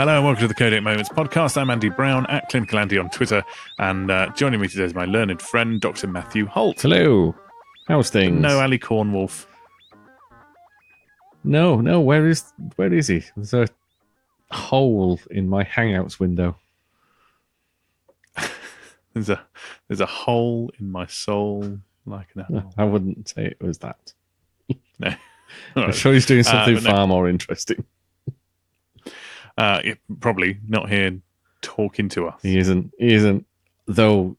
Hello and welcome to the Codec Moments podcast. I'm Andy Brown at Clinical Andy on Twitter, and joining me today is my learned friend, Dr. Matthew Holt. Hello. How's things? No Ali Cornwolf. No. Where is he? There's a hole in my Hangouts window. There's a hole in my soul, like an apple. I wouldn't say it was that. No. I'm sure he's doing something far more interesting. Probably not here talking to us. He isn't. Though,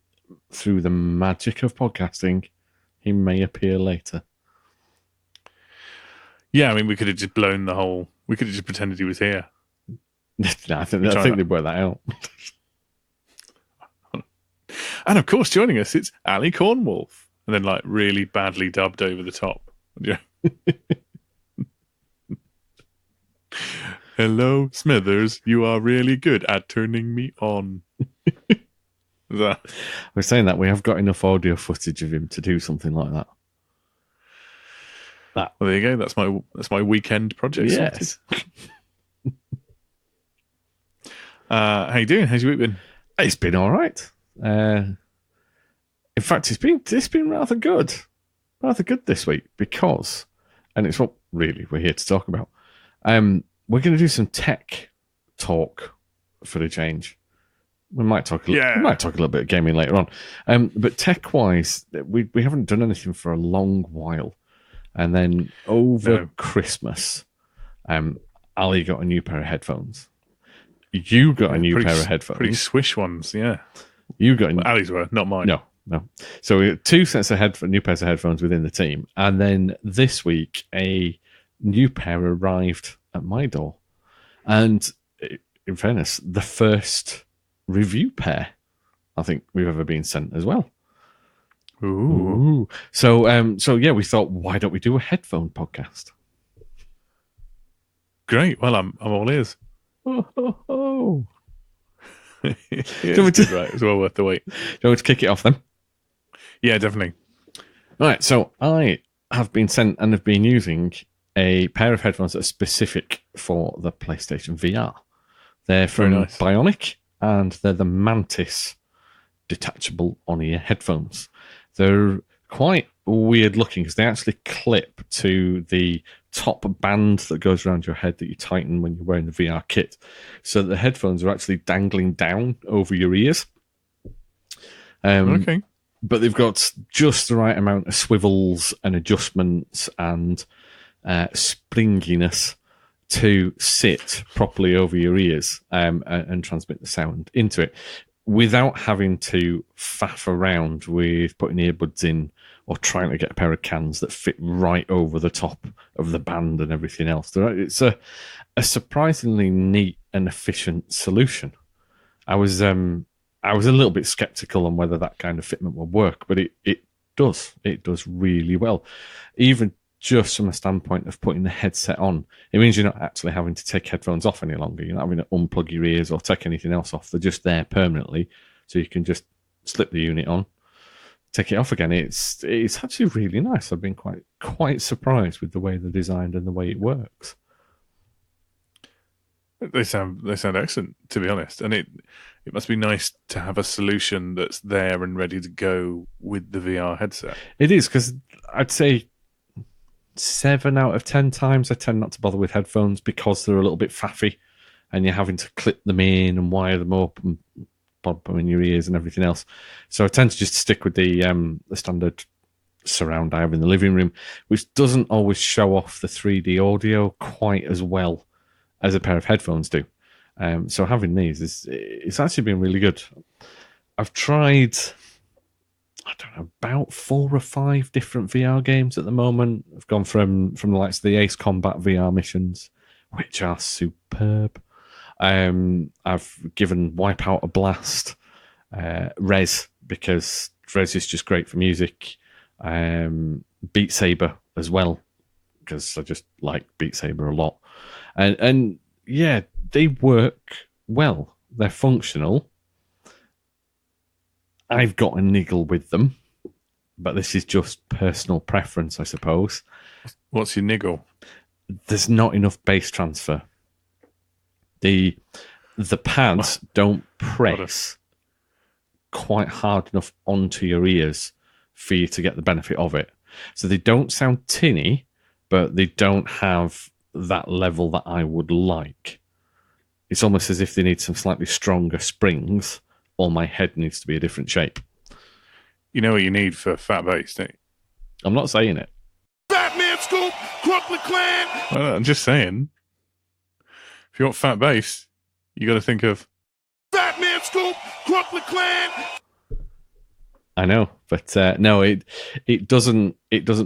through the magic of podcasting, he may appear later. Yeah, I mean, we could have just blown the whole. We could have just pretended he was here. No, I think they'd work that out. And of course, joining us, it's Ali Cornwolf, and then like really badly dubbed over the top. Yeah. Hello, Smithers. You are really good at turning me on. We're saying that we have got enough audio footage of him to do something like that. Well, there you go. That's my weekend project. Yes. How you doing? How's your week been? It's been all right. In fact, it's been rather good this week because, and it's what really we're here to talk about. We're going to do some tech talk for the change. We might talk a little bit of gaming later on. But tech-wise, we haven't done anything for a long while. And then over Christmas, Ali got a new pair of headphones. You got a new pair of headphones. Pretty swish ones, yeah. You got Ali's were, not mine. No. So we had two sets of new pairs of headphones within the team. And then this week, a new pair arrived at my door. And in fairness, the first review pair I think we've ever been sent as well. Ooh. So yeah, we thought, why don't we do a headphone podcast? Great. Well, I'm all ears. Oh. It's well worth the wait. Do you want to kick it off then? Yeah, definitely. All right. So I have been sent and have been using a pair of headphones that are specific for the PlayStation VR. They're from Bionik, and they're the Mantis detachable on-ear headphones. They're quite weird looking because they actually clip to the top band that goes around your head that you tighten when you're wearing the VR kit. So the headphones are actually dangling down over your ears. Okay. But they've got just the right amount of swivels and adjustments and springiness to sit properly over your ears and transmit the sound into it without having to faff around with putting earbuds in or trying to get a pair of cans that fit right over the top of the band and everything else. It's a surprisingly neat and efficient solution. I was a little bit skeptical on whether that kind of fitment would work, but it does. It does really well. Even just from a standpoint of putting the headset on, it means you're not actually having to take headphones off any longer. You're not having to unplug your ears or take anything else off. They're just there permanently, so you can just slip the unit on, take it off again. It's actually really nice. I've been quite surprised with the way they're designed and the way it works. They sound excellent, to be honest, and it must be nice to have a solution that's there and ready to go with the VR headset. It is, because I'd say 7 out of 10 times I tend not to bother with headphones because they're a little bit faffy and you're having to clip them in and wire them up and pop them in your ears and everything else. So I tend to just stick with the standard surround I have in the living room, which doesn't always show off the 3D audio quite as well as a pair of headphones do. So having these it's actually been really good. I've tried, I don't know, about 4 or 5 different VR games at the moment. I've gone from the likes of the Ace Combat VR missions, which are superb. I've given Wipeout a blast. Rez, because Rez is just great for music. Beat Saber as well, because I just like Beat Saber a lot. And yeah, they work well. They're functional. I've got a niggle with them, but this is just personal preference, I suppose. What's your niggle? There's not enough bass transfer. the pads don't press quite hard enough onto your ears for you to get the benefit of it. So they don't sound tinny, but they don't have that level that I would like. It's almost as if they need some slightly stronger springs, or my head needs to be a different shape. You know what you need for fat bass, don't you? I'm not saying it. Batman Scoop, Crooklyn Clan. Well, I'm just saying, if you want fat bass, you got to think of Batman Scoop, Crooklyn Clan. I know, but no, it doesn't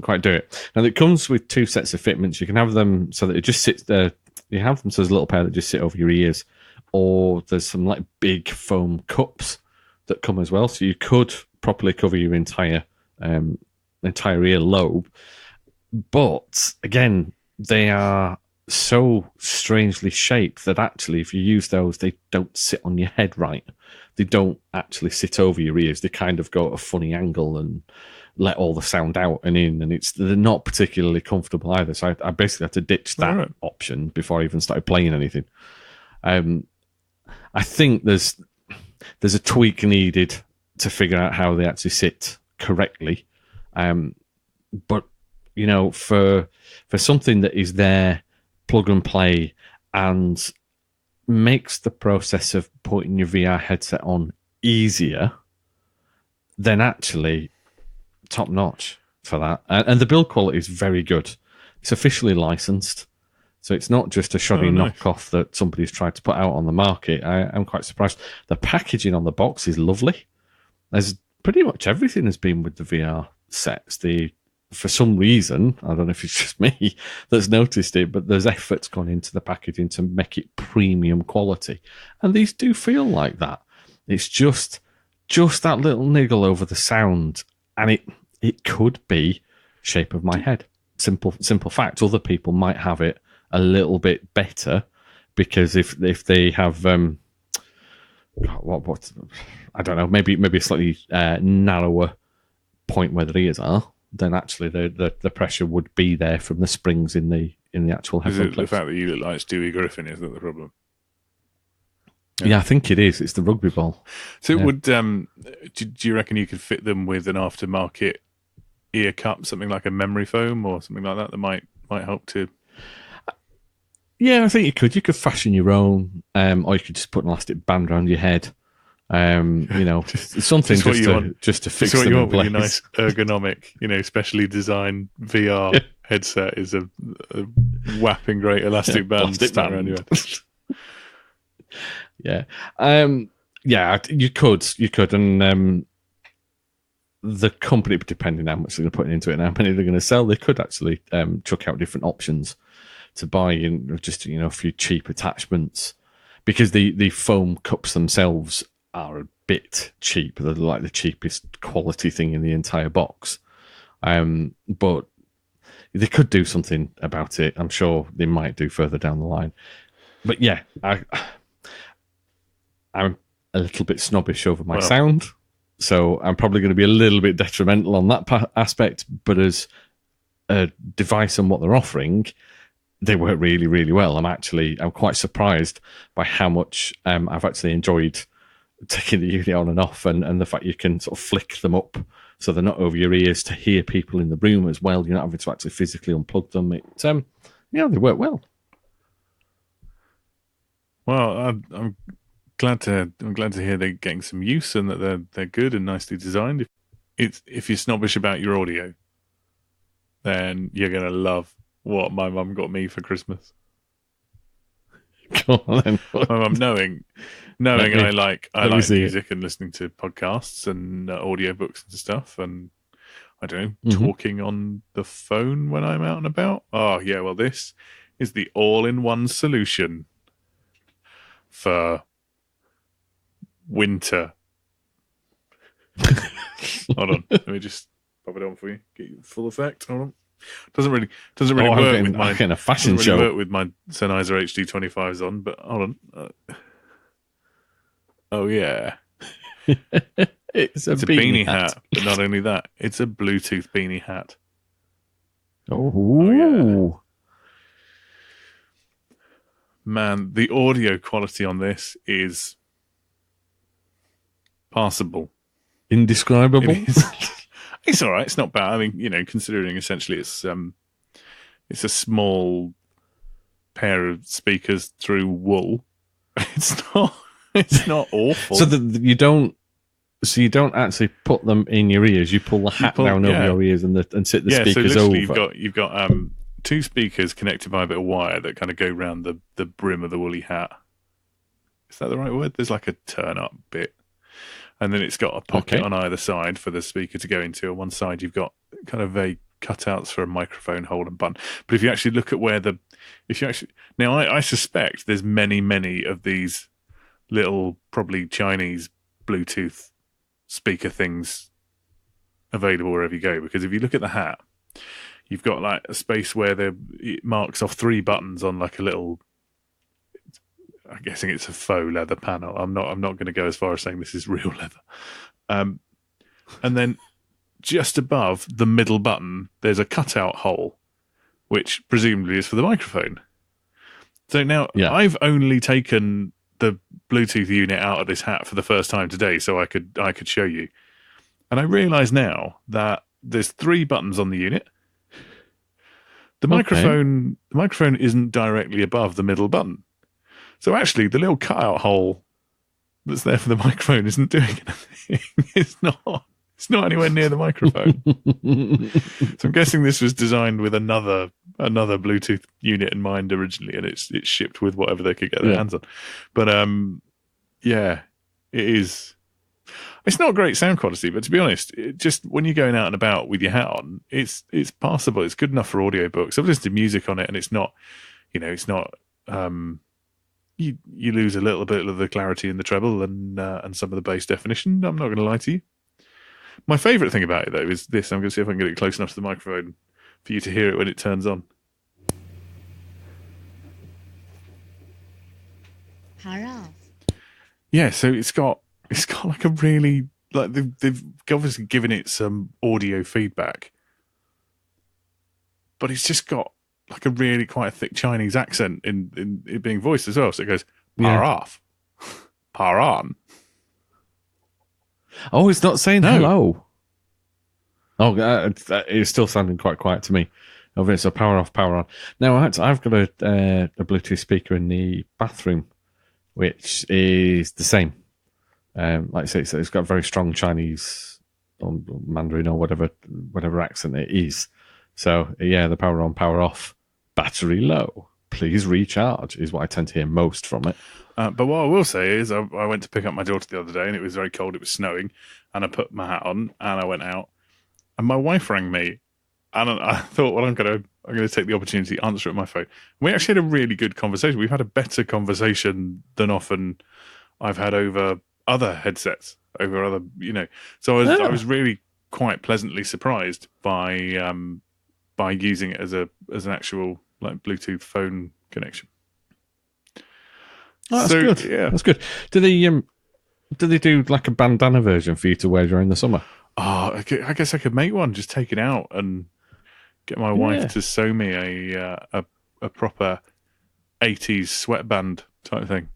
quite do it. And it comes with two sets of fitments. You can have them so that it just sits there. You have them so there's a little pair that just sit over your ears, or there's some like big foam cups that come as well. So you could properly cover your entire ear lobe. But again, they are so strangely shaped that actually, if you use those, they don't sit on your head right. They don't actually sit over your ears. They kind of go at a funny angle and let all the sound out and in, and they're not particularly comfortable either. So I basically had to ditch that option before I even started playing anything. I think there's a tweak needed to figure out how they actually sit correctly. But you know, for something that is there, plug and play, and makes the process of putting your VR headset on easier, then actually top notch for that. And the build quality is very good. It's officially licensed, so it's not just a shoddy knockoff that somebody's tried to put out on the market. I'm quite surprised. The packaging on the box is lovely. There's pretty much everything has been with the VR sets. For some reason, I don't know if it's just me that's noticed it, but there's efforts gone into the packaging to make it premium quality. And these do feel like that. It's just that little niggle over the sound, and it could be shape of my head. Simple fact. Other people might have it a little bit better, because if they have what I don't know, maybe a slightly narrower point where their ears are, then actually the pressure would be there from the springs in the actual headphone clips. The fact that you look like Stewie Griffin, is that the problem? Yeah, I think it is. It's the rugby ball. So it would. Do you reckon you could fit them with an aftermarket ear cup, something like a memory foam or something like that might help to? Yeah, I think you could. You could fashion your own, or you could just put an elastic band around your head. You know, something just to fix them. What you want with your nice ergonomic, specially designed VR headset is a whapping great elastic band stuck around your head. Yeah, you could, and the company, depending on how much they're going to put into it and how many they're going to sell, they could actually chuck out different options to buy in, just a few cheap attachments, because the foam cups themselves are a bit cheap. They're like the cheapest quality thing in the entire box. But they could do something about it. I'm sure they might do further down the line. But yeah, I'm a little bit snobbish over my sound, so I'm probably going to be a little bit detrimental on that aspect. But as a device and what they're offering, they work really, really well. I'm quite surprised by how much I've actually enjoyed taking the unit on and off, and the fact you can sort of flick them up so they're not over your ears to hear people in the room as well. You're not having to actually physically unplug them. They work well. Well, I'm glad to hear they're getting some use and that they're good and nicely designed. If you're snobbish about your audio, then you're gonna love what my mum got me for Christmas. Go on, then. My mum, knowing I like music and listening to podcasts and audiobooks and stuff, and I don't know, talking on the phone when I'm out and about. Oh yeah, well, this is the all-in-one solution for winter. Hold on, let me just pop it on for you. Get you full effect. Hold on. Doesn't really work with my kind of fashion show. Work with my Sennheiser HD25s on, but hold on. Oh yeah, it's a beanie hat. But not only that, it's a Bluetooth beanie hat. Oh yeah. Man, the audio quality on this is passable. Indescribable. It's all right. It's not bad. I mean, considering essentially it's a small pair of speakers through wool. It's not awful. So you don't actually put them in your ears. You pull the hat down over your ears and sit the speakers so over. You've got two speakers connected by a bit of wire that kind of go around the brim of the woolly hat. Is that the right word? There's like a turn up bit. And then it's got a pocket on either side for the speaker to go into. On one side, you've got kind of vague cutouts for a microphone hole and button. But if you actually look at now I suspect there's many of these little, probably Chinese Bluetooth speaker things available wherever you go. Because if you look at the hat, you've got like a space where it marks off 3 buttons on like a little. I'm guessing it's a faux leather panel. I'm not going to go as far as saying this is real leather. And then just above the middle button, there's a cutout hole, which presumably is for the microphone. So now I've only taken the Bluetooth unit out of this hat for the first time today, so I could show you. And I realise now that there's 3 buttons on the unit. The microphone isn't directly above the middle button. So actually, the little cutout hole that's there for the microphone isn't doing anything. It's not anywhere near the microphone. So I'm guessing this was designed with another Bluetooth unit in mind originally, and it's shipped with whatever they could get their hands on. But it is. It's not great sound quality, but to be honest, just when you're going out and about with your hat on, it's passable. It's good enough for audiobooks. I've listened to music on it, and it's not. You lose a little bit of the clarity in the treble and some of the bass definition. I'm not going to lie to you. My favourite thing about it, though, is this. I'm going to see if I can get it close enough to the microphone for you to hear it when it turns on. Power off. Yeah, so it's got like a really, like they've obviously given it some audio feedback, but it's just got like a really quite a thick Chinese accent in it being voiced as well. So it goes, power off, power on. Oh, it's not saying hello. Oh, it's still sounding quite quiet to me. Oh, so power off, power on. Now, I've got a Bluetooth speaker in the bathroom, which is the same. Like I say, it's got a very strong Chinese or Mandarin or whatever accent it is. So, the power on, power off, battery low, please recharge is what I tend to hear most from it. But what I will say is I went to pick up my daughter the other day and it was very cold, it was snowing, and I put my hat on and I went out and my wife rang me and I thought, well, I'm going to take the opportunity to answer it on my phone. We actually had a really good conversation. We've had a better conversation than often I've had over other headsets, over other, So I was really quite pleasantly surprised by using it as an actual like Bluetooth phone connection. Oh, that's good. Yeah, that's good. Do they do like a bandana version for you to wear during the summer? Oh, I guess I could make one. Just take it out and get my wife to sew me a proper 80s sweatband type thing.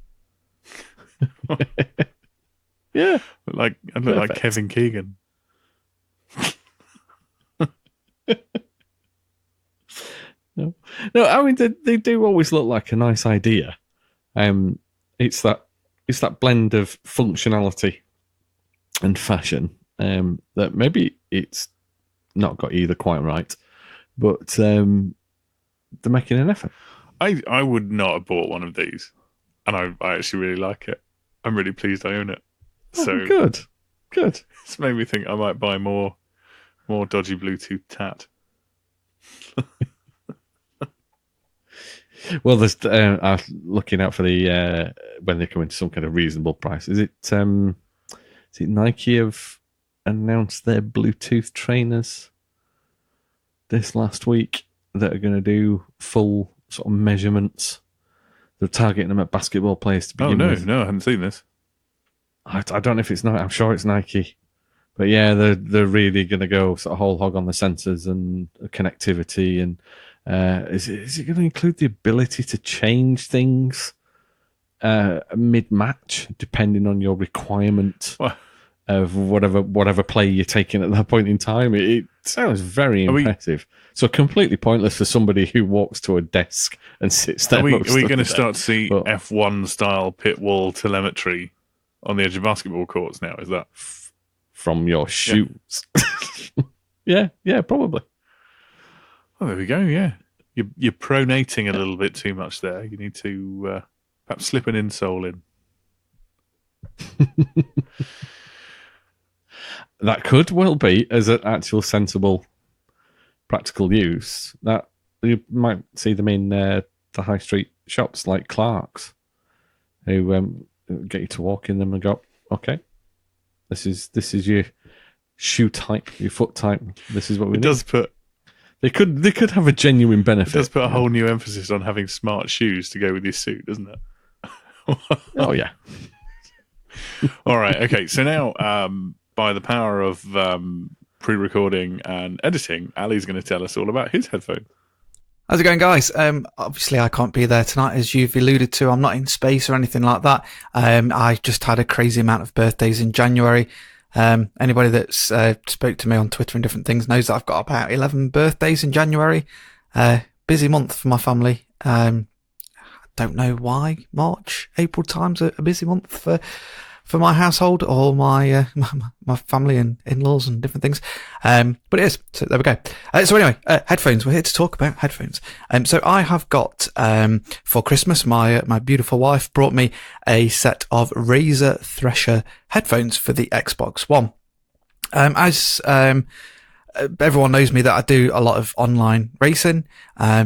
Yeah, I look like Kevin Keegan. No, I mean they do always look like a nice idea. It's that blend of functionality and fashion that maybe it's not got either quite right, but they're making an effort. I would not have bought one of these, and I actually really like it. I'm really pleased I own it. So good. It's made me think I might buy more dodgy Bluetooth tat. Well, there's looking out for the when they come into some kind of reasonable price. Is it Nike have announced their Bluetooth trainers this last week that are going to do full sort of measurements? They're targeting them at basketball players to begin with. No, I haven't seen this. I don't know if it's Nike. I'm sure it's Nike. But yeah, they're really going to go sort of whole hog on the sensors and connectivity and Is it going to include the ability to change things mid-match, depending on your requirement of whatever play you're taking at that point in time? It sounds very impressive. So completely pointless for somebody who walks to a desk and sits there. Are we going to start to see F1 style pit wall telemetry on the edge of basketball courts now? Is that from your shoes? Yeah, probably. Oh, there we go. Yeah, you're pronating a little bit too much there. You need to perhaps slip an insole in. That could well be as an actual sensible, practical use. That you might see them in the high street shops like Clark's, who get you to walk in them and go, okay, this is your shoe type, your foot type. This is what we need. Does put. They could have a genuine benefit. It does put a whole new emphasis on having smart shoes to go with your suit, doesn't it? Oh yeah. All right. Okay. So now, by the power of pre-recording and editing, Ali's going to tell us all about his headphone. How's it going, guys? Obviously, I can't be there tonight, as you've alluded to. I'm not in space or anything like that. I just had a crazy amount of birthdays in January. Anybody that's spoke to me on Twitter and different things knows that I've got about 11 birthdays in January. Busy month for my family. Don't know why March, April time's a busy month for my household or my family and in-laws and different things. But it is. So there we go. So anyway, headphones. We're here to talk about headphones. So I have got, for Christmas, my beautiful wife brought me a set of Razer Thresher headphones for the Xbox One. As everyone knows me that I do a lot of online racing.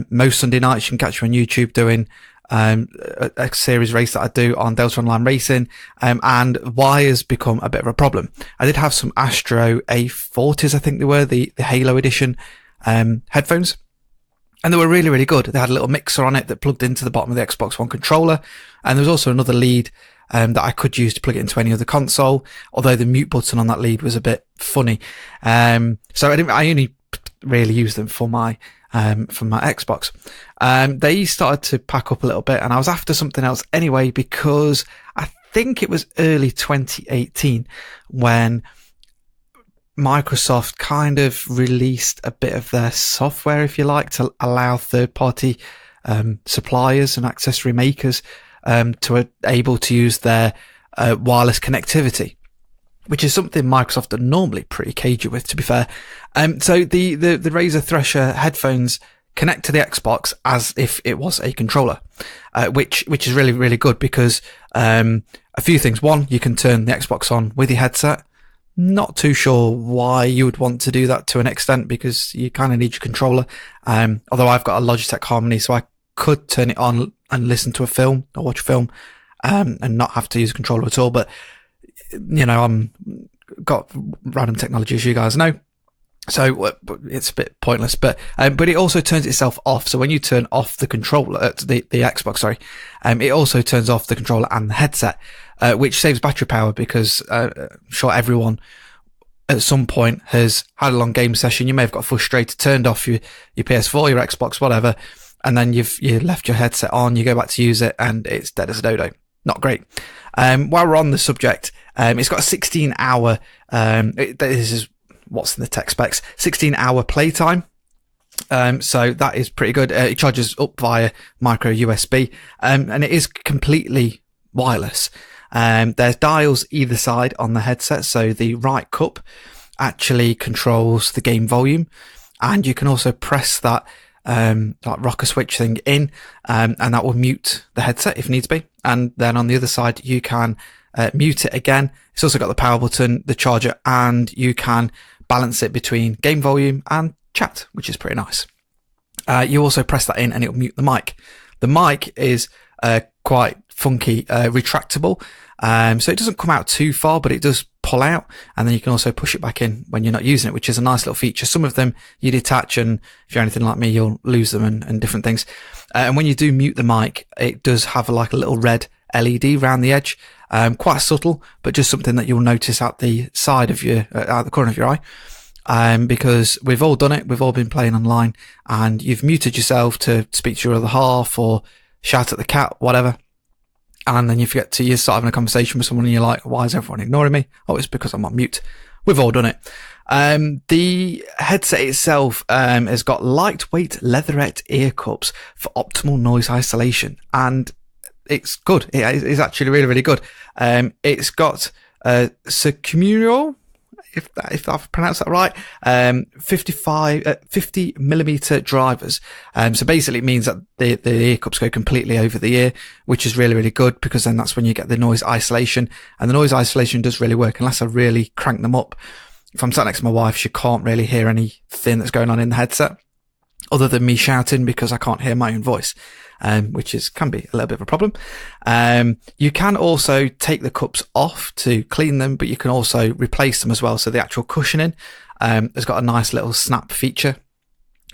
Most Sunday nights you can catch me on YouTube doing a series race that I do on Delta Online Racing, and wires become a bit of a problem. I did have some Astro A40s, I think they were, the Halo edition headphones, and they were really, really good. They had a little mixer on it that plugged into the bottom of the Xbox One controller, and there was also another lead that I could use to plug it into any other console, although the mute button on that lead was a bit funny. So I only really used them for my Xbox. They started to pack up a little bit, and I was after something else anyway, because I think it was early 2018 when Microsoft kind of released a bit of their software, if you like, to allow third-party suppliers and accessory makers to able to use their wireless connectivity, which is something Microsoft are normally pretty cagey with, to be fair. So the Razer Thresher headphones connect to the Xbox as if it was a controller, which is really, really good because a few things. One, you can turn the Xbox on with your headset. Not too sure why you would want to do that to an extent, because you kind of need your controller. Although I've got a Logitech Harmony, so I could turn it on and listen to a film or watch a film and not have to use a controller at all. But you know, I'm got random technology, as you guys know, so it's a bit pointless. But it also turns itself off. So when you turn off the controller, the Xbox, sorry, it also turns off the controller and the headset, which saves battery power, because I'm sure everyone at some point has had a long game session. You may have got frustrated, turned off your PS4, your Xbox, whatever, and then you left your headset on. You go back to use it, and it's dead as a dodo. Not great. While we're on the subject, it's got a 16-hour, this is what's in the tech specs, 16-hour playtime. So that is pretty good. It charges up via micro USB, and it is completely wireless. There's dials either side on the headset. So the right cup actually controls the game volume, and you can also press that rocker switch thing in, and that will mute the headset if needs be. And then on the other side, you can mute it again. It's also got the power button, the charger, and you can balance it between game volume and chat, which is pretty nice. You also press that in and it'll mute the mic. The mic is quite funky, retractable. So it doesn't come out too far, but it does pull out, and then you can also push it back in when you're not using it, which is a nice little feature. Some of them you detach, and if you're anything like me, you'll lose them and different things. And when you do mute the mic, it does have like a little red LED around the edge, quite subtle, but just something that you'll notice at the side of out the corner of your eye. because we've all done it. We've all been playing online and you've muted yourself to speak to your other half or shout at the cat, whatever. And then you start having a conversation with someone and you're like, why is everyone ignoring me? Oh, it's because I'm on mute. We've all done it. The headset itself has got lightweight leatherette ear cups for optimal noise isolation, and it's good. It's actually really, really good. It's got Secumuro, if I've pronounced that right, 50 millimeter drivers. So basically it means that the ear cups go completely over the ear, which is really, really good, because then that's when you get the noise isolation, and the noise isolation does really work unless I really crank them up. If I'm sat next to my wife, she can't really hear anything that's going on in the headset other than me shouting, because I can't hear my own voice, which can be a little bit of a problem. You can also take the cups off to clean them, but you can also replace them as well. So the actual cushioning has got a nice little snap feature.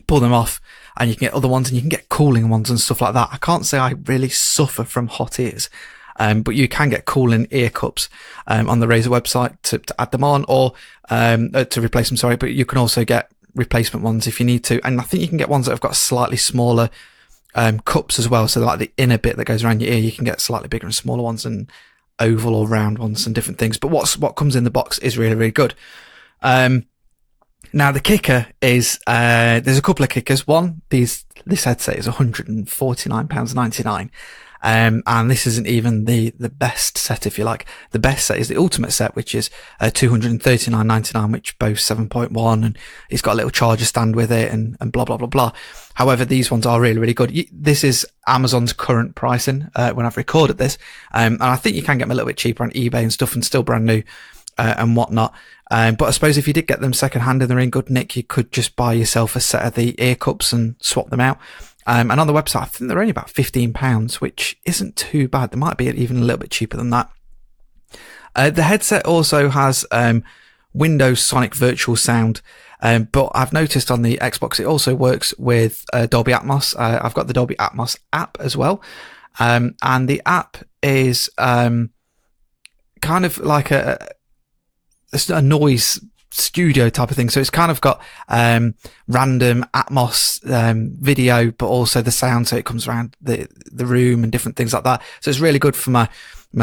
Pull them off and you can get other ones, and you can get cooling ones and stuff like that. I can't say I really suffer from hot ears. But you can get cooling ear cups on the Razer website to add them on, or to replace them, sorry. But you can also get replacement ones if you need to. And I think you can get ones that have got slightly smaller cups as well. So like the inner bit that goes around your ear, you can get slightly bigger and smaller ones, and oval or round ones and different things. But what comes in the box is really, really good. Now the kicker is, there's a couple of kickers. One, this headset is £149.99. And this isn't even the best set, if you like. The best set is the ultimate set, which is £239.99, which boasts 7.1, and it's got a little charger stand with it, and blah, blah, blah, blah. However, these ones are really, really good. This is Amazon's current pricing, when I've recorded this. And I think you can get them a little bit cheaper on eBay and stuff, and still brand new, and whatnot. But I suppose if you did get them second hand and they're in good nick, you could just buy yourself a set of the ear cups and swap them out. And on the website, I think they're only about £15, which isn't too bad. They might be even a little bit cheaper than that. The headset also has Windows Sonic Virtual Sound, but I've noticed on the Xbox it also works with Dolby Atmos. I've got the Dolby Atmos app as well, and the app is kind of like a noise studio type of thing. So it's kind of got random Atmos video, but also the sound, so it comes around the room and different things like that. So it's really good for my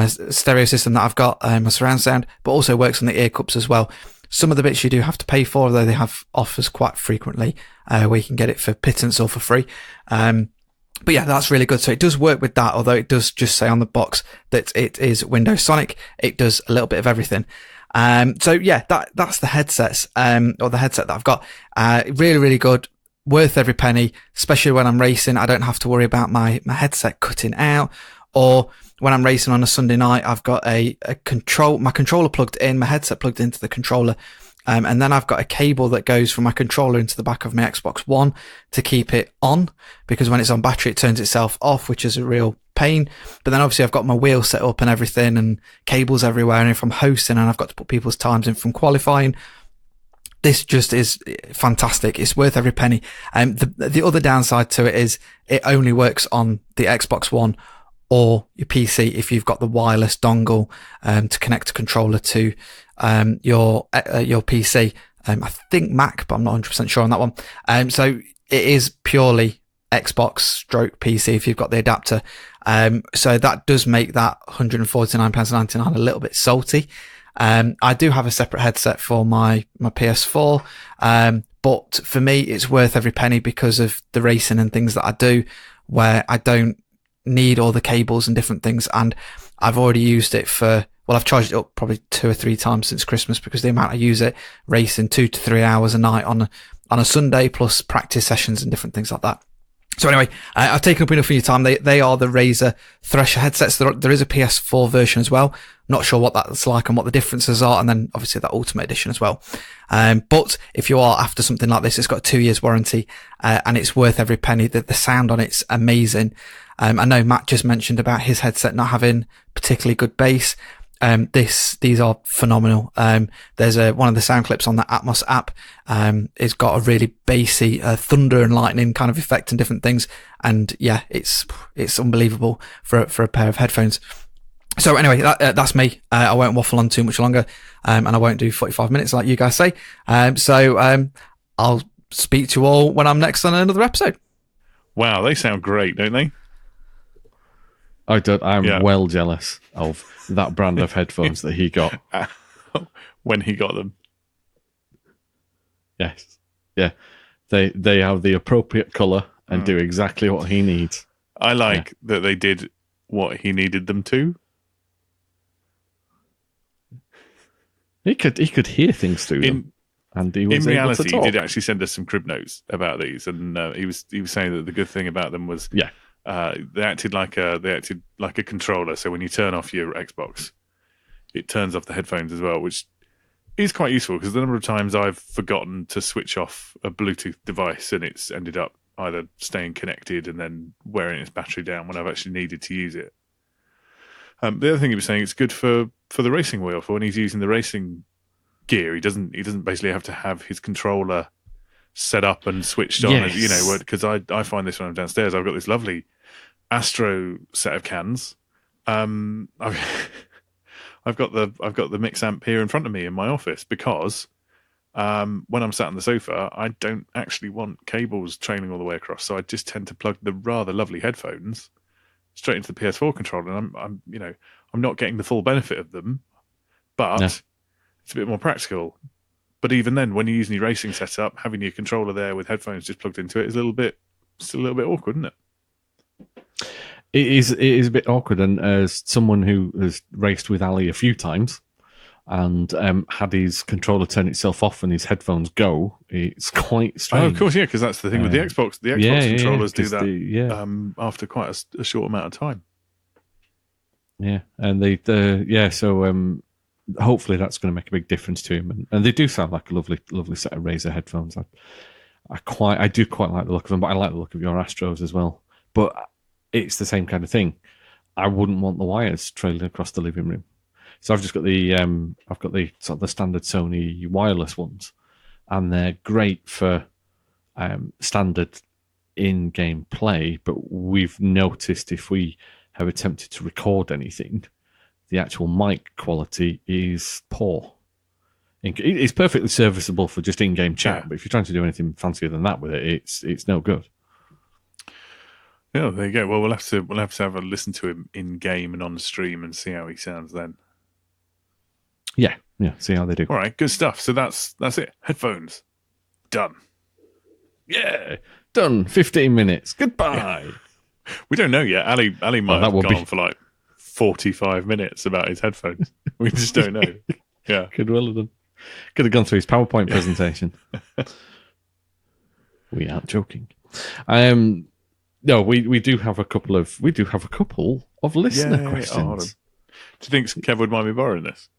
stereo system that I've got, my surround sound, but also works on the ear cups as well. Some of the bits you do have to pay for, though they have offers quite frequently where you can get it for pittance or for free. But yeah, that's really good. So it does work with that, although it does just say on the box that it is Windows Sonic. It does a little bit of everything. So yeah, that's the headsets, or the headset that I've got. Really, really good, worth every penny, especially when I'm racing. I don't have to worry about my headset cutting out, or when I'm racing on a Sunday night, I've got my controller plugged in, my headset plugged into the controller. And then I've got a cable that goes from my controller into the back of my Xbox One to keep it on, because when it's on battery, it turns itself off, which is a real pain. But then obviously I've got my wheel set up and everything, and cables everywhere. And if I'm hosting and I've got to put people's times in from qualifying, this just is fantastic. It's worth every penny. The other downside to it is it only works on the Xbox One or your PC if you've got the wireless dongle to connect a controller to your PC. I think Mac, but I'm not 100% sure on that one. So it is purely Xbox/PC if you've got the adapter. So that does make that £149.99 a little bit salty. I do have a separate headset for my PS4, but for me it's worth every penny because of the racing and things that I do, where I don't need all the cables and different things. And I've already used it I've charged it up probably 2 or 3 times since Christmas, because the amount I use it, racing 2 to 3 hours a night on a Sunday, plus practice sessions and different things like that. So anyway, I've taken up enough of your time. They are the Razer Thresher headsets. There is a PS4 version as well. Not sure what that's like and what the differences are. And then obviously that Ultimate Edition as well. But if you are after something like this, it's got a 2 years warranty, and it's worth every penny. The sound on it's amazing. I know Matt just mentioned about his headset not having particularly good bass. These are phenomenal. There's one of the sound clips on the Atmos app. It's got a really bassy, thunder and lightning kind of effect and different things. And yeah, it's unbelievable for a pair of headphones. So anyway, that's me. I won't waffle on too much longer, and I won't do 45 minutes like you guys say. I'll speak to you all when I'm next on another episode. Wow, they sound great, don't they? I'm well jealous of that brand of headphones that he got. When he got them. Yes. Yeah. They have the appropriate colour and do exactly what he needs. I like that they did what he needed them to. He could hear things through them. And he was in reality, able to talk. he did actually send us some crib notes about these, and he was saying that the good thing about them was they acted like a controller. So when you turn off your Xbox, it turns off the headphones as well, which is quite useful because the number of times I've forgotten to switch off a Bluetooth device and it's ended up either staying connected and then wearing its battery down when I've actually needed to use it. The other thing he was saying, it's good for the racing wheel, for when he's using the racing gear. He doesn't basically have to have his controller set up and switched on, because I find this when I'm downstairs. I've got this lovely Astro set of cans. I've got the Mix Amp here in front of me in my office because when I'm sat on the sofa, I don't actually want cables trailing all the way across. So I just tend to plug the rather lovely headphones straight into the PS4 controller, and I'm not getting the full benefit of them, but it's a bit more practical. But even then, when you're using your racing setup, having your controller there with headphones just plugged into it is still a little bit awkward, isn't it? It is a bit awkward, and as someone who has raced with Ali a few times and had his controller turn itself off and his headphones go, it's quite strange. Oh, of course, yeah, because that's the thing with the Xbox. The Xbox controllers do that after quite a short amount of time. Yeah, and so hopefully that's going to make a big difference to him, and they do sound like a lovely set of Razer headphones. I do quite like the look of them, but I like the look of your Astros as well. But it's the same kind of thing. I wouldn't want the wires trailing across the living room, so I've just got the sort of the standard Sony wireless ones, and they're great for standard in-game play. But we've noticed if we have attempted to record anything, the actual mic quality is poor. It's perfectly serviceable for just in-game chat, but if you're trying to do anything fancier than that with it, it's no good. Yeah, there you go. Well, we'll have to have a listen to him in game and on the stream and see how he sounds then. Yeah, see how they do. All right, good stuff. So that's it. Headphones done. Yeah, done. 15 minutes. Goodbye. Yeah. We don't know yet. Ali might have gone on for like 45 minutes about his headphones. We just don't know. Yeah, could well have done. Could have gone through his PowerPoint presentation. We aren't joking. No, we do have a couple of listener questions. Do you think Kev would mind me borrowing this?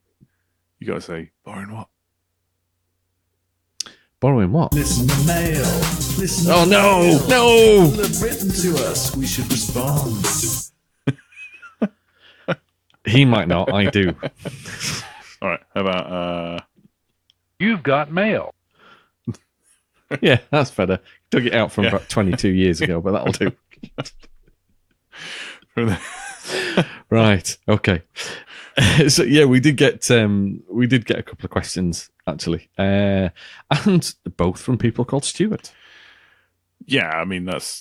You got to say borrowing what? Borrowing what? Listener mail. Listener oh no, mail. no! People have written to us. We should respond. He might not. I do. All right. How about You've got mail. Yeah, that's better. Took it out from about 22 years ago, but that'll do. Right. Okay. So yeah, we did get a couple of questions actually, and both from people called Stuart. Yeah, I mean it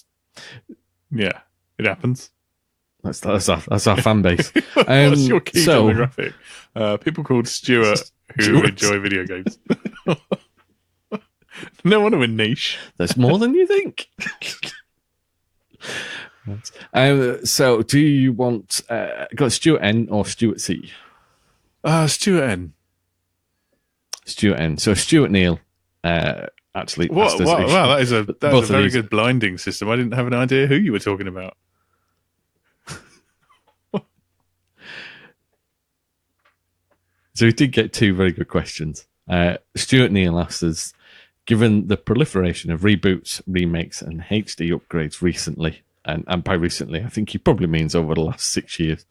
happens. That's our fan base. What's your key demographic? People called Stuart who enjoy video games. No wonder we're niche. There's more than you think. So, do you want got Stuart N or Stuart C? Stuart N. Stuart N. So Stuart Neal actually. Wow, that is a very good blinding system. I didn't have an idea who you were talking about. So we did get two very good questions. Stuart Neal asked us, given the proliferation of reboots, remakes, and HD upgrades recently, and by recently, I think he probably means over the last 6 years,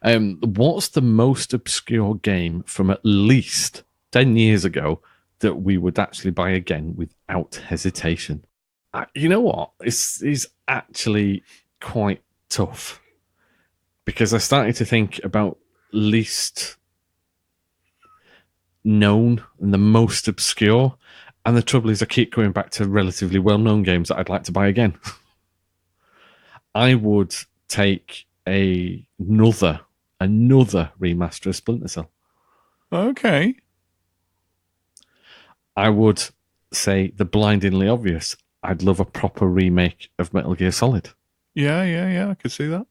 what's the most obscure game from at least 10 years ago that we would actually buy again without hesitation? You know what? It's actually quite tough, because I started to think about least known and the most obscure. And the trouble is I keep going back to relatively well-known games that I'd like to buy again. I would take another remaster of Splinter Cell. Okay. I would say the blindingly obvious. I'd love a proper remake of Metal Gear Solid. Yeah. I could see that.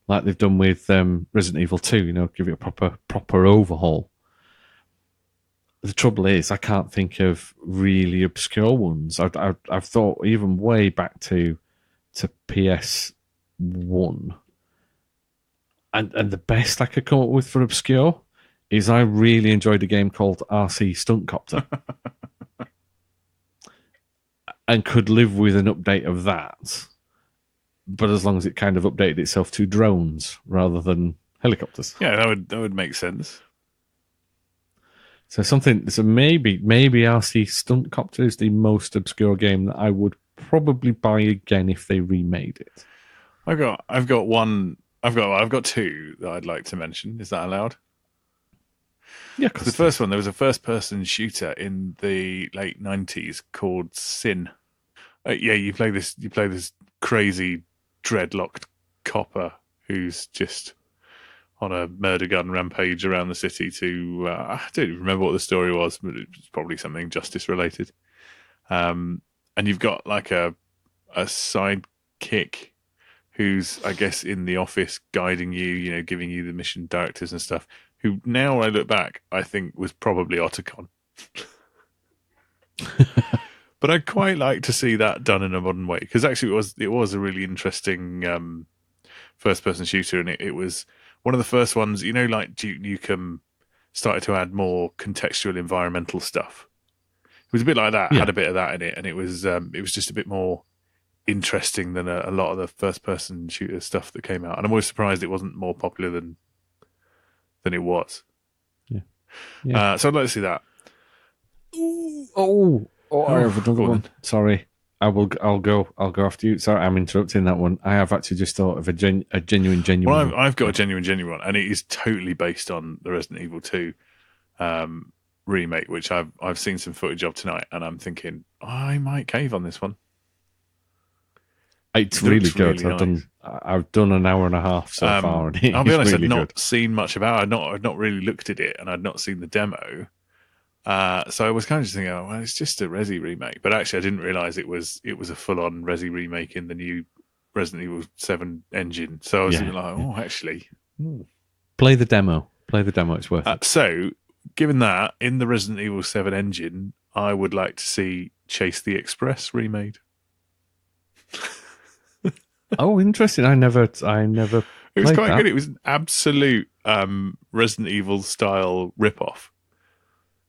Like they've done with Resident Evil 2, give it a proper overhaul. The trouble is, I can't think of really obscure ones. I've thought even way back to PS1, and the best I could come up with for obscure is I really enjoyed a game called RC Stuntcopter, and could live with an update of that, but as long as it kind of updated itself to drones rather than helicopters. Yeah, that would make sense. So maybe RC Stuntcopter is the most obscure game that I would probably buy again if they remade it. I've got two that I'd like to mention. Is that allowed? Yeah, because the first one, there was a first-person shooter in the late 90s called Sin. You play this crazy dreadlocked copper who's just on a murder gun rampage around the city to, I don't even remember what the story was, but it was probably something justice related. And you've got like a sidekick who's, I guess, in the office guiding you, giving you the mission directives and stuff, who now when I look back, I think was probably Otacon. But I'd quite like to see that done in a modern way, because actually it was a really interesting first-person shooter, and it was one of the first ones, like Duke Nukem started to add more contextual environmental stuff. It was a bit like that, had a bit of that in it, and it was just a bit more interesting than a lot of the first-person shooter stuff that came out. And I'm always surprised it wasn't more popular than it was. Yeah. So I'd like to see that. I have another one. Sorry. I'll go after you. Sorry, I'm interrupting that one. I have actually just thought of a genuine Well, I've got a genuine one, and it is totally based on the Resident Evil 2 remake, which I've seen some footage of tonight, and I'm thinking I might cave on this one. It's really good. Really nice. I've done an hour and a half so far, and I'll be honest, really I've not seen much about it. I've not really looked at it, and I'd not seen the demo. So I was kind of just thinking, it's just a Resi remake. But actually, I didn't realise it was a full-on Resi remake in the new Resident Evil 7 engine. So I was like, actually. Play the demo. It's worth it. So, given that, in the Resident Evil 7 engine, I would like to see Chase the Express remade. Oh, interesting. I never. It was quite good. It was an absolute Resident Evil style rip-off.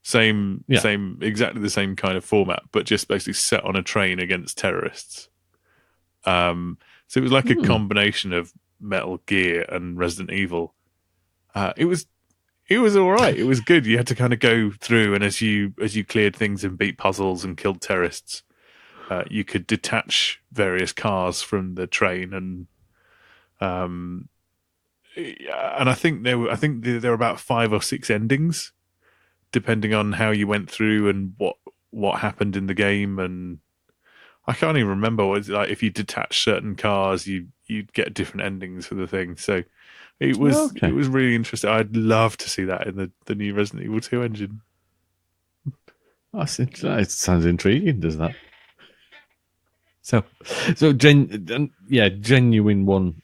Same, exactly the same kind of format, but just basically set on a train against terrorists. So it was like a combination of Metal Gear and Resident Evil. It was all right. It was good. You had to kind of go through, and as you cleared things and beat puzzles and killed terrorists, you could detach various cars from the train, and I think there were about 5 or 6 endings, depending on how you went through and what happened in the game. And I can't even remember what it's like. If you detach certain cars, you'd get different endings for the thing. So it was really interesting. I'd love to see that in the new Resident Evil 2 engine. It sounds intriguing, does that? So genuine one,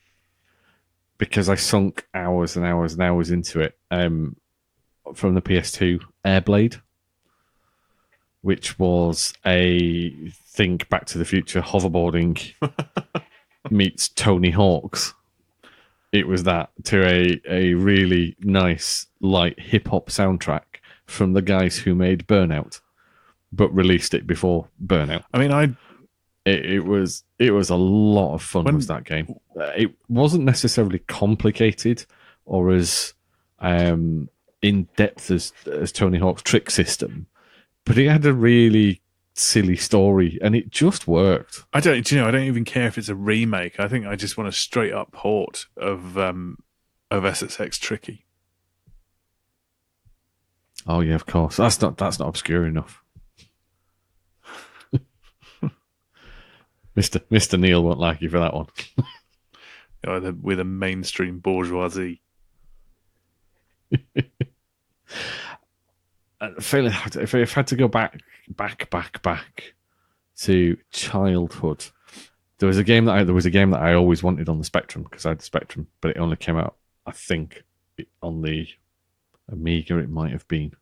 because I sunk hours and hours and hours into it. From the PS2, Airblade, which was a Back to the Future hoverboarding meets Tony Hawk's. It was that to a really nice, light hip-hop soundtrack from the guys who made Burnout, but released it before Burnout. I mean, it was a lot of fun. Was that game? It wasn't necessarily complicated or as in depth as Tony Hawk's Trick System, but it had a really silly story, and it just worked. I don't even care if it's a remake. I think I just want a straight up port of of SSX Tricky. Oh yeah, of course. That's not obscure enough. Mr. Neil won't like you for that one. With a mainstream bourgeoisie. Feeling if I had to go back to childhood, there was a game that I always wanted on the Spectrum because I had the Spectrum, but it only came out, I think, on the Amiga. It might have been.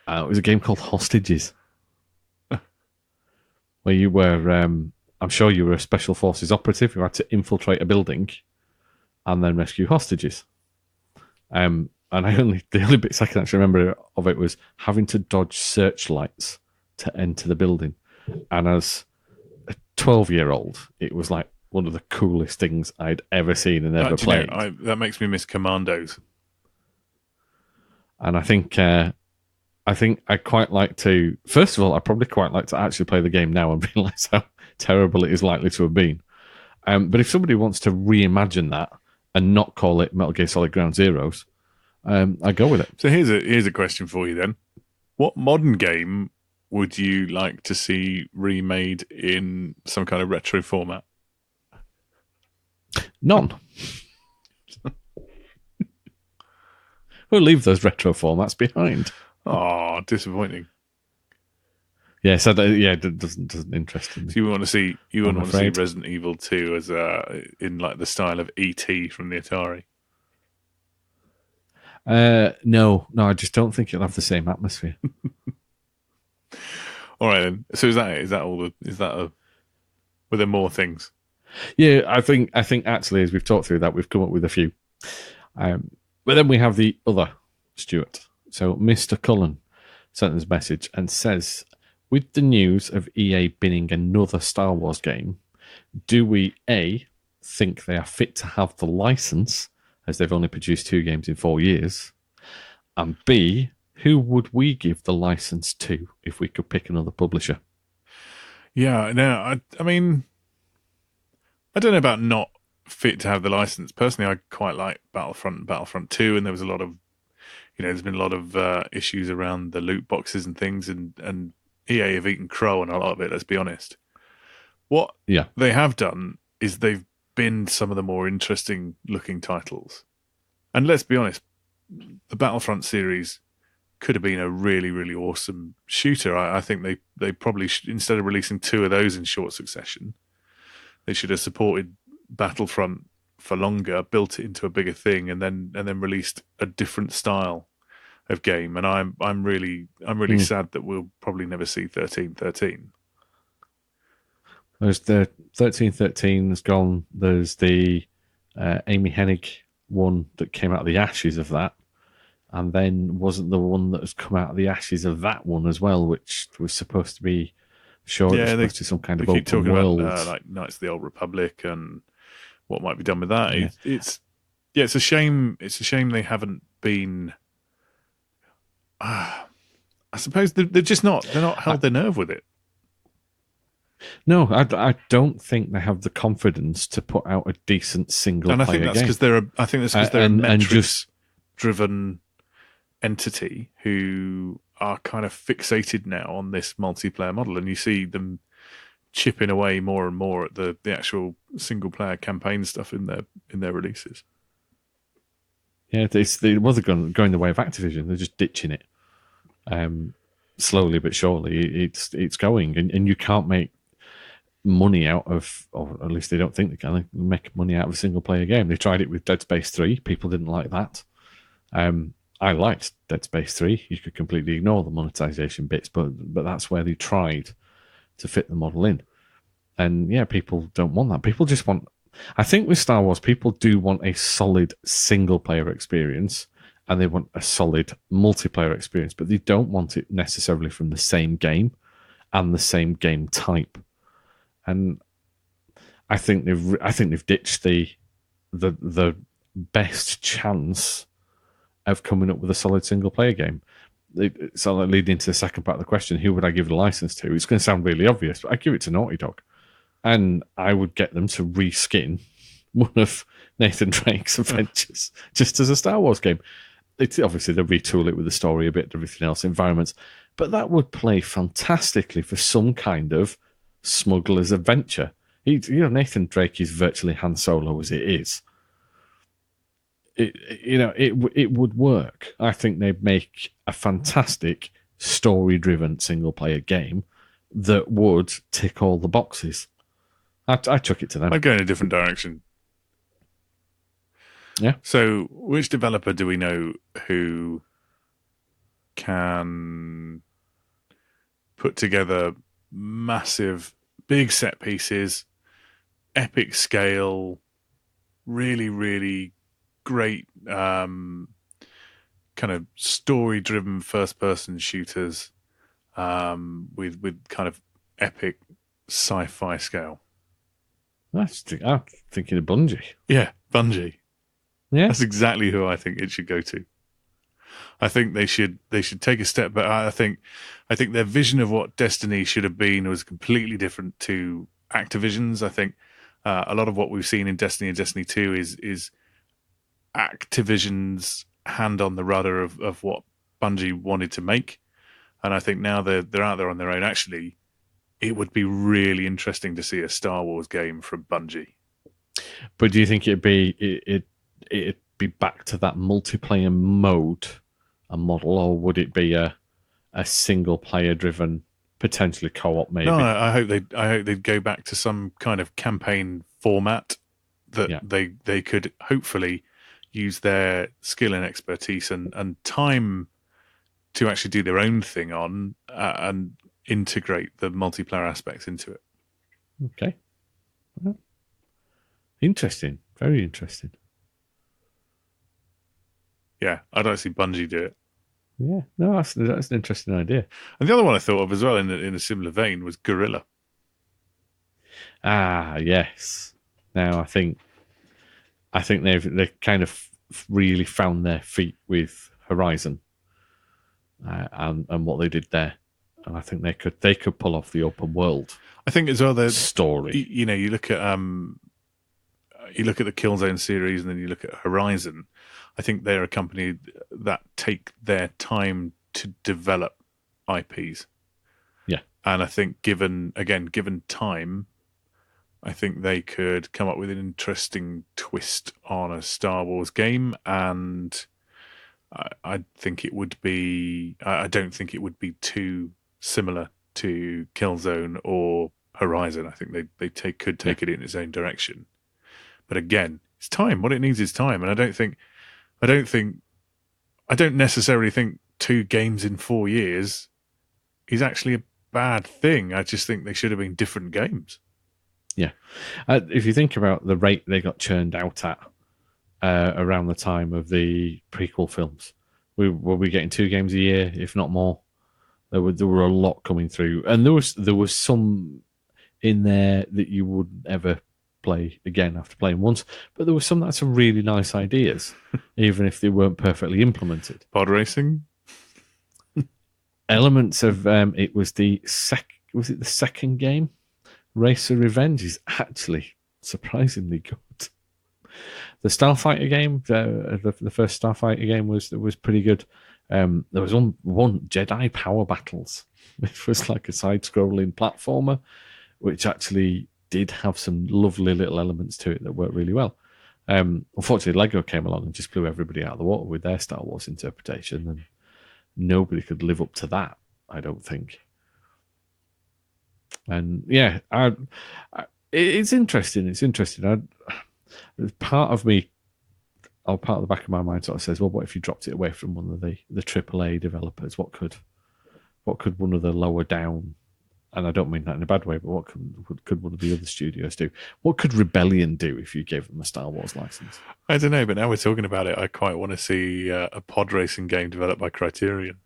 It was a game called Hostages, where you were. I'm sure you were a special forces operative who had to infiltrate a building and then rescue hostages. And the only bits I can actually remember of it was having to dodge searchlights to enter the building. And as a 12-year-old, it was like one of the coolest things I'd ever seen and ever played. That makes me miss Commandos. And I think I'd quite like to. First of all, I'd probably quite like to actually play the game now and realise how terrible it is likely to have been. But if somebody wants to reimagine that and not call it Metal Gear Solid Ground Zeroes, I go with it. So here's a question for you then. What modern game would you like to see remade in some kind of retro format? None. We'll leave those retro formats behind. Oh, disappointing. Yeah, so it doesn't interest me. So you want to see Resident Evil 2 as in like the style of E.T. from the Atari? No, I just don't think it'll have the same atmosphere. All right then. So is that all? Were there more things? Yeah, I think actually, as we've talked through that, we've come up with a few. But then we have the other Stuart. So Mr. Cullen sent us a message and says, with the news of EA binning another Star Wars game, do we A, think they are fit to have the license, as they've only produced 2 games in 4 years, and B, who would we give the license to if we could pick another publisher? Yeah, no, I mean, I don't know about not fit to have the license. Personally, I quite like Battlefront and Battlefront 2, and there was a lot of, there's been a lot of issues around the loot boxes and things, and EA have eaten crow on a lot of it, let's be honest. What they have done is they've binned some of the more interesting looking titles. And let's be honest, the Battlefront series could have been a really, really awesome shooter. I think they probably should, instead of releasing 2 of those in short succession, they should have supported Battlefront for longer, built it into a bigger thing, and then released a different style of game. And I'm really sad that we'll probably never see 1313. There's the 1313 has gone. There's the Amy Hennig one that came out of the ashes of that, and then wasn't the one that has come out of the ashes of that one as well, which was supposed to be supposed to be some kind of open world, like Knights of the Old Republic and what might be done with that. Yeah. It's a shame. It's a shame they haven't been. I suppose they're just not. They're not held their nerve with it. No, I don't think they have the confidence to put out a decent single player game. And I think that's because they're a metrics-driven entity who are kind of fixated now on this multiplayer model, and you see them chipping away more and more at the actual single-player campaign stuff in their releases. Yeah, they wasn't going the way of Activision. They're just ditching it, slowly but surely. It's going, and you can't make money out of, or at least they don't think they can make money out of a single player game. They tried it with Dead Space 3. People didn't like that. I liked Dead Space 3. You could completely ignore the monetization bits, but that's where they tried to fit the model in. And yeah, people don't want that. People just want, I think with Star Wars, people do want a solid single player experience, and they want a solid multiplayer experience, but they don't want it necessarily from the same game and the same game type. And I think they've ditched the best chance of coming up with a solid single player game. So leading into the second part of the question, who would I give the license to? It's going to sound really obvious, but I'd give it to Naughty Dog, and I would get them to reskin one of Nathan Drake's adventures, just as a Star Wars game. It's obviously they'll retool it with the story a bit and everything else, environments, but that would play fantastically for some kind of smuggler's adventure. Nathan Drake is virtually Han Solo as it is. It would work. I think they'd make a fantastic story-driven single-player game that would tick all the boxes. I chuck it to them. I'd go in a different direction. Yeah. So, which developer do we know who can put together massive, big set pieces, epic scale, really, really great kind of story-driven first-person shooters with kind of epic sci-fi scale? I'm thinking of Bungie. Yeah, Bungie. Yeah, that's exactly who I think it should go to. I think they should take a step back. I think their vision of what Destiny should have been was completely different to Activision's. I think a lot of what we've seen in Destiny and Destiny 2 is Activision's hand on the rudder of what Bungie wanted to make. And I think now they're out there on their own. Actually, it would be really interesting to see a Star Wars game from Bungie. But do you think it'd be back to that multiplayer mode, a model, or would it be a single player driven, potentially co-op maybe? No, I hope they'd go back to some kind of campaign format that they could hopefully use their skill and expertise and time to actually do their own thing on and integrate the multiplayer aspects into it. Okay. Well, interesting. Very interesting. Yeah, I'd like to see Bungie do it. Yeah, no, that's an interesting idea. And the other one I thought of as well in a similar vein was Guerrilla. Ah, yes. Now I think they've kind of really found their feet with Horizon and what they did there, and I think they could pull off the open world. I think as well the story. You look at the Killzone series and then you look at Horizon. I think they're a company that take their time to develop IPs. Yeah. And I think given time, I think they could come up with an interesting twist on a Star Wars game. And I think it would be, I don't think it would be too similar to Killzone or Horizon. I think they could take it in its own direction. But again, it's time. What it needs is time. And I don't necessarily think 2 games in 4 years is actually a bad thing. I just think they should have been different games. Yeah. If you think about the rate they got churned out at around the time of the prequel films, were we getting 2 games a year, if not more? There were a lot coming through. And there was some in there that you wouldn't ever play again after playing once, but there were some that had some really nice ideas, even if they weren't perfectly implemented. Pod racing, elements of it was the second game, Racer Revenge, is actually surprisingly good. The Starfighter game, the first Starfighter game was pretty good. There was one Jedi Power Battles, which was like a side-scrolling platformer, which actually did have some lovely little elements to it that worked really well. Unfortunately, Lego came along and just blew everybody out of the water with their Star Wars interpretation, and nobody could live up to that, I don't think. And yeah, it's interesting. It's interesting. Part of me, or part of the back of my mind, sort of says, "Well, what if you dropped it away from one of the AAA developers? What could one of the lower down?" And I don't mean that in a bad way, but what could one of the other studios do? What could Rebellion do if you gave them a Star Wars license? I don't know, but now we're talking about it, I quite want to see a pod racing game developed by Criterion.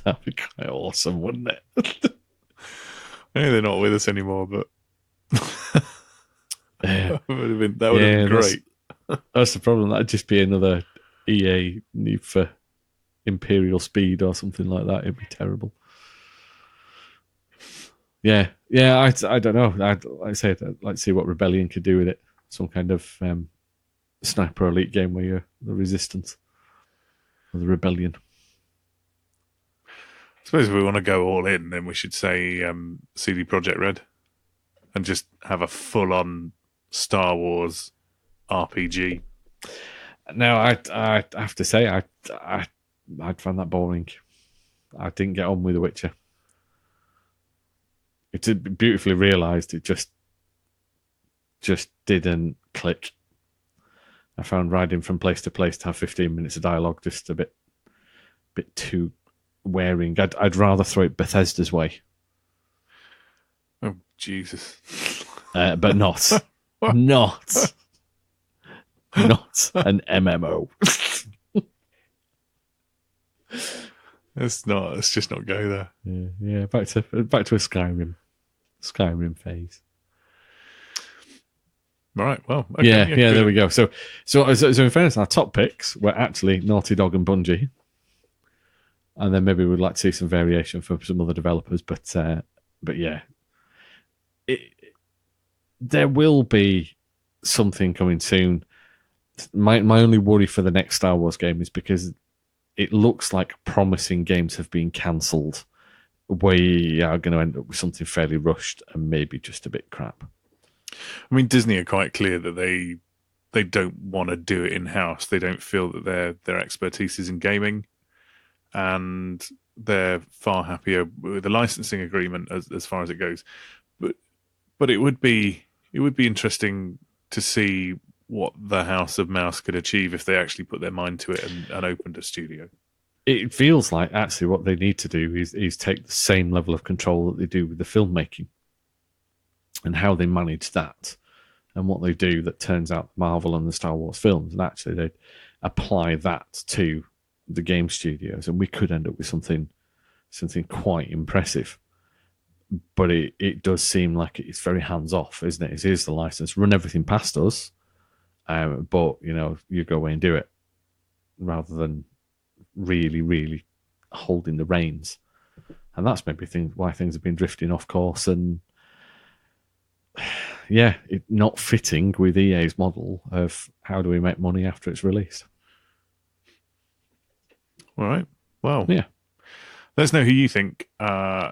That'd be quite awesome, wouldn't it? I know they're not with us anymore, but that would have been great. That's the problem. That'd just be another EA Need for Imperial Speed or something like that. It'd be terrible. Yeah. I don't know. I'd like to see what Rebellion could do with it. Some kind of sniper elite game where you're the Resistance or the Rebellion. I suppose if we want to go all in, then we should say CD Projekt Red and just have a full-on Star Wars RPG. Now, I have to say, I'd find that boring. I didn't get on with The Witcher. It's beautifully realised. It just didn't click. I found riding from place to place to have 15 minutes of dialogue just a bit too wearing. I'd rather throw it Bethesda's way. Oh, Jesus. But not an MMO. Let's just not go there. Yeah. Back to a Skyrim phase. All right. Well. Okay, yeah. There we go. So in fairness, our top picks were actually Naughty Dog and Bungie, and then maybe we'd like to see some variation from some other developers. But yeah, there will be something coming soon. My only worry for the next Star Wars game is because it looks like promising games have been cancelled. We are going to end up with something fairly rushed and maybe just a bit crap. I mean, Disney are quite clear that they don't want to do it in-house. They don't feel that their expertise is in gaming, and they're far happier with the licensing agreement as far as it goes. But it would be interesting to see what the House of Mouse could achieve if they actually put their mind to it and opened a studio. It feels like actually what they need to do is take the same level of control that they do with the filmmaking and how they manage that and what they do that turns out Marvel and the Star Wars films, and actually they apply that to the game studios, and we could end up with something quite impressive. But it does seem like it's very hands-off, isn't it? It is the license. Run everything past us, but, you go away and do it rather than really, really holding the reins. And that's maybe why things have been drifting off course and, yeah, it not fitting with EA's model of how do we make money after it's released. All right. Well, yeah. Let us know who you think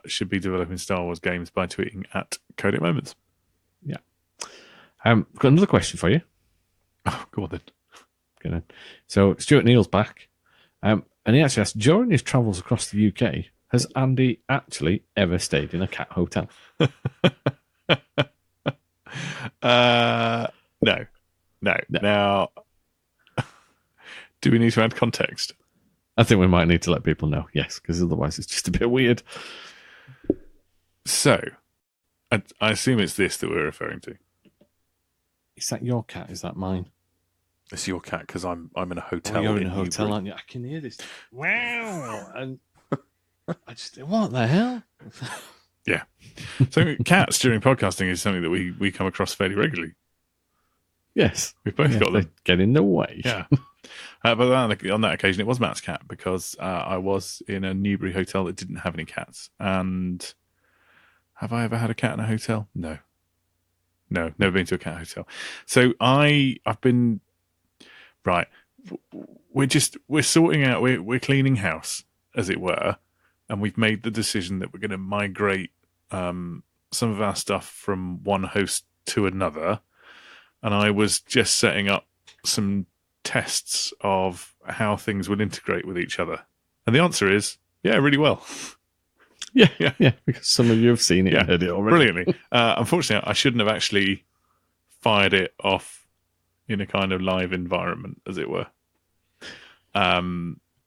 should be developing Star Wars games by tweeting at Codec Moments. Yeah. I've got another question for you. Oh, go on then. Okay, then. So Stuart Neal's back, and he actually asked, during his travels across the UK, has Andy actually ever stayed in a cat hotel? No. Now, do we need to add context? I think we might need to let people know, yes, because otherwise it's just a bit weird. So, I assume it's this that we're referring to. Is that your cat? Is that mine? It's your cat because I'm in a hotel. Oh, you're in a hotel, aren't you? I can hear this. Wow! And I just, what the hell? Yeah. So cats during podcasting is something that we come across fairly regularly. Yes. We've both got them. They get in the way. Yeah. But on that occasion, it was Matt's cat because I was in a Newbury hotel that didn't have any cats. And have I ever had a cat in a hotel? No, never been to a cat hotel. So I've been, right, we're sorting out, we're cleaning house, as it were. And we've made the decision that we're going to migrate some of our stuff from one host to another. And I was just setting up some tests of how things would integrate with each other. And the answer is, yeah, really well. Yeah, because some of you have seen it and heard it already. Brilliantly. Unfortunately, I shouldn't have actually fired it off in a kind of live environment, as it were. I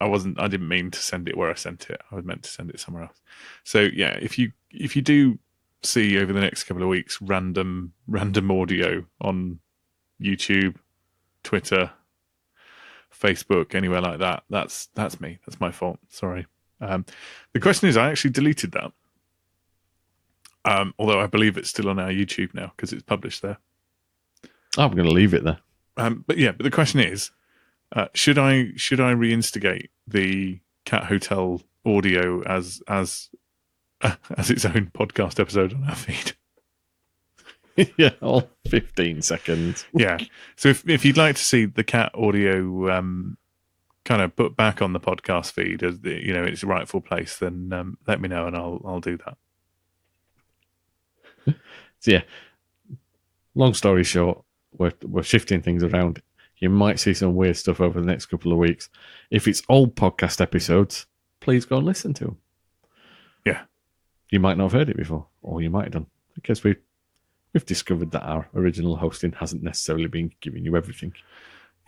didn't mean to send it where I sent it. I was meant to send it somewhere else. So yeah, if you do see over the next couple of weeks random audio on YouTube, Twitter, Facebook, anywhere like that, that's me. That's my fault. Sorry. The question is, I actually deleted that. Although I believe it's still on our YouTube now because it's published there. I'm going to leave it there. But the question is, should I reinstigate the Cat Hotel audio as as its own podcast episode on our feed. Yeah, all 15 seconds. Yeah. So if you'd like to see the cat audio kind of put back on the podcast feed as its rightful place, then let me know and I'll do that. So yeah, long story short, we're shifting things around. You might see some weird stuff over the next couple of weeks. If it's old podcast episodes, please go and listen to them. Yeah. You might not have heard it before, or you might have done, because we've discovered that our original hosting hasn't necessarily been giving you everything.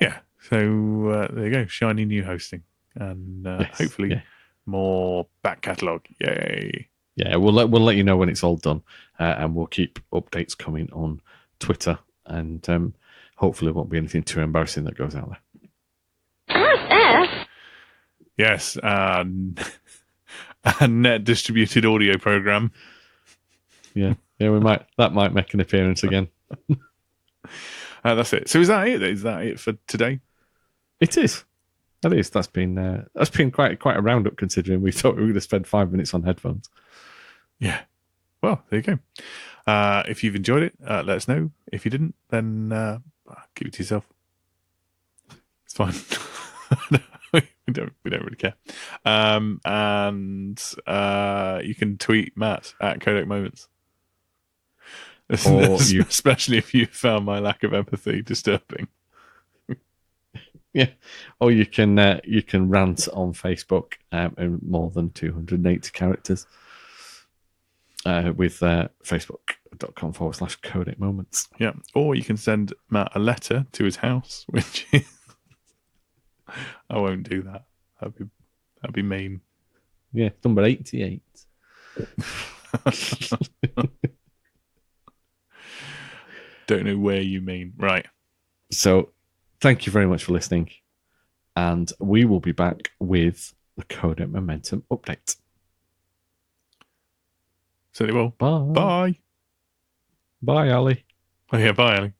Yeah. So there you go, shiny new hosting, and hopefully more back catalogue. Yay! Yeah, we'll let you know when it's all done, and we'll keep updates coming on Twitter, and hopefully it won't be anything too embarrassing that goes out there. Yes, a net distributed audio program. Yeah, that might make an appearance again. That's it. So is that it? Is that it for today? It is. That is. That's been quite a roundup, considering we thought we were going to spend 5 minutes on headphones. Yeah. Well, there you go. If you've enjoyed it, let us know. If you didn't, then keep it to yourself. It's fine. we don't really care. And you can tweet Matt at Codec Moments. Especially if you found my lack of empathy disturbing. Yeah, or you can rant on Facebook in more than 280 characters with facebook.com/Codec Moments. Yeah, or you can send Matt a letter to his house, which is... I won't do that. That'd be mean. Yeah, number 88. Don't know where you mean. Right. So, thank you very much for listening, and we will be back with the Codec Momentum update. Certainly will. Bye. Bye. Bye, Ali. Oh yeah, bye, Ali.